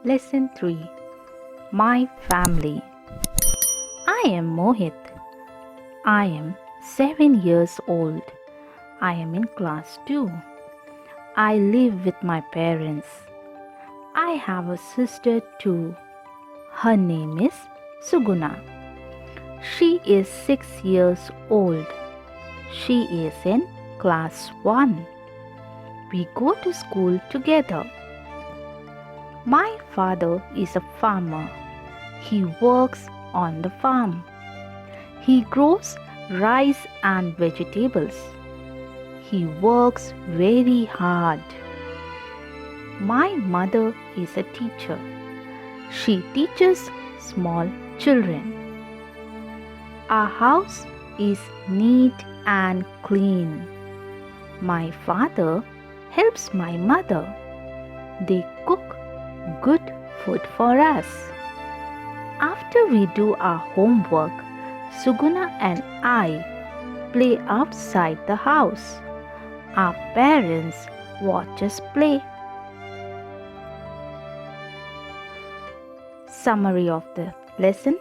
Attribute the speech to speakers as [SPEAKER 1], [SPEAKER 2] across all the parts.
[SPEAKER 1] Lesson 3. My Family. I am Mohit. I am 7 years old. I am in class 2. I live with my parents. I have a sister too. Her name is Suguna. She is 6 years old. She is in class 1. We go to school together. My father is a farmer. He works on the farm. He grows rice and vegetables. He works very hard. My mother is a teacher. She teaches small children. Our house is neat and clean. My father helps my mother. They cook good food for us. After we do our homework, Suguna and I play outside the house. Our parents watch us play. Summary of the lesson.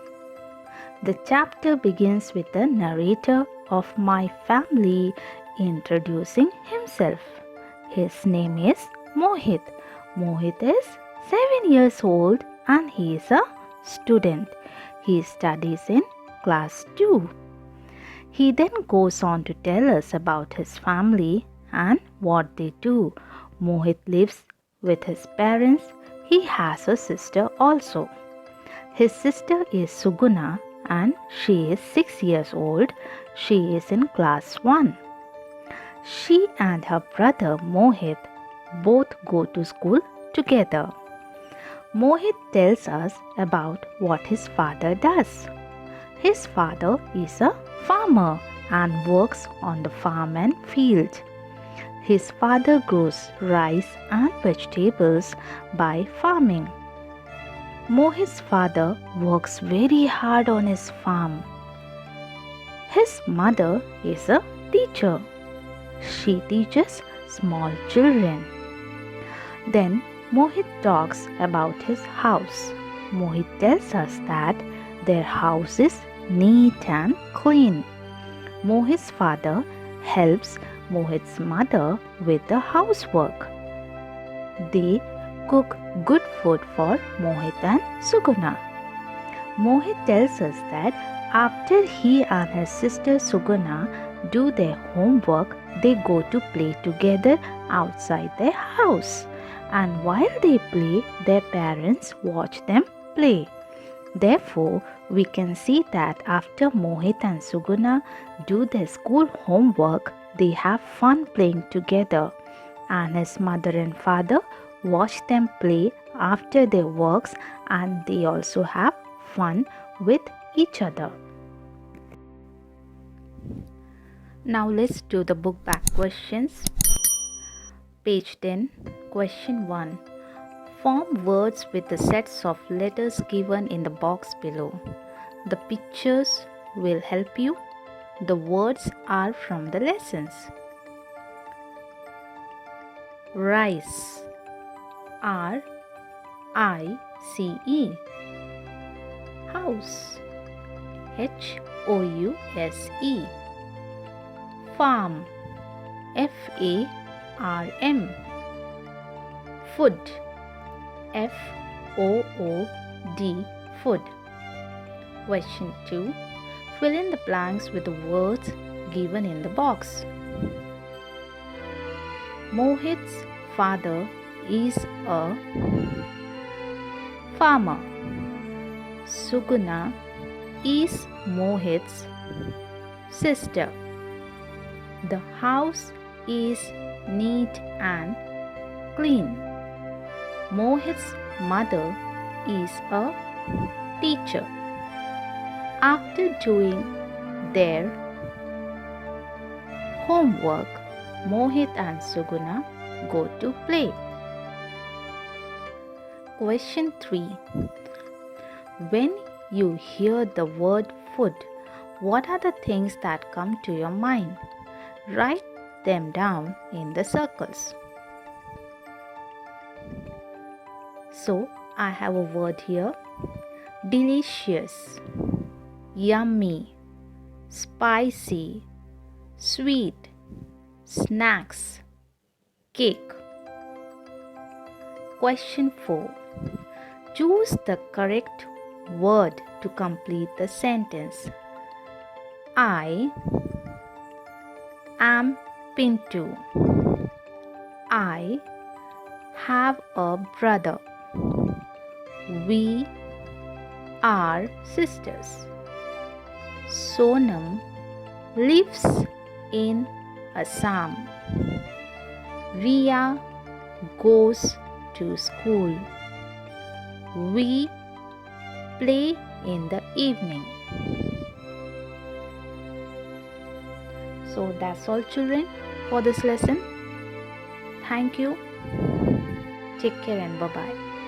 [SPEAKER 1] The chapter begins with the narrator of My Family introducing himself. His name is Mohit. Mohit is 7 years old and he is a student. He studies in class 2. He then goes on to tell us about his family and what they do. Mohit lives with his parents. He has a sister also. His sister is Suguna and she is 6 years old. She is in class 1. She and her brother Mohit both go to school together. Mohit tells us about what his father does. His father is a farmer and works on the farm and field. His father grows rice and vegetables by farming. Mohit's father works very hard on his farm. His mother is a teacher. She teaches small children. Then Mohit talks about his house. Mohit tells us that their house is neat and clean. Mohit's father helps Mohit's mother with the housework. They cook good food for Mohit and Suguna. Mohit tells us that after he and his sister Suguna do their homework, they go to play together outside their house. And while they play, their parents watch them play. Therefore, we can see that after Mohit and Suguna do their school homework, they have fun playing together. And his mother and father watch them play after their works and they also have fun with each other. Now let's do the book back questions. Page 10, question 1. Form words with the sets of letters given in the box below. The pictures will help you. The words are from the lessons. Rice, R-I-C-E. House, H-O-U-S-E. Farm, F-A-R-M. Food, F-O-O-D, food. Question 2. Fill in the blanks with the words given in the box. Mohit's father is a farmer. Suguna is Mohit's sister. The house is neat and clean. Mohit's mother is a teacher. After doing their homework, Mohit and Suguna go to play. Question 3. When you hear the word food, what are the things that come to your mind? Write them down in the circles. So, I have a word here. Delicious, yummy, spicy, sweet, snacks, cake. Question 4. Choose the correct word to complete the sentence. I am Pintu. I have a brother. We are sisters. Sonam lives in Assam. Riya goes to school. We play in the evening. So that's all, children, for this lesson. Thank you. Take care and bye-bye.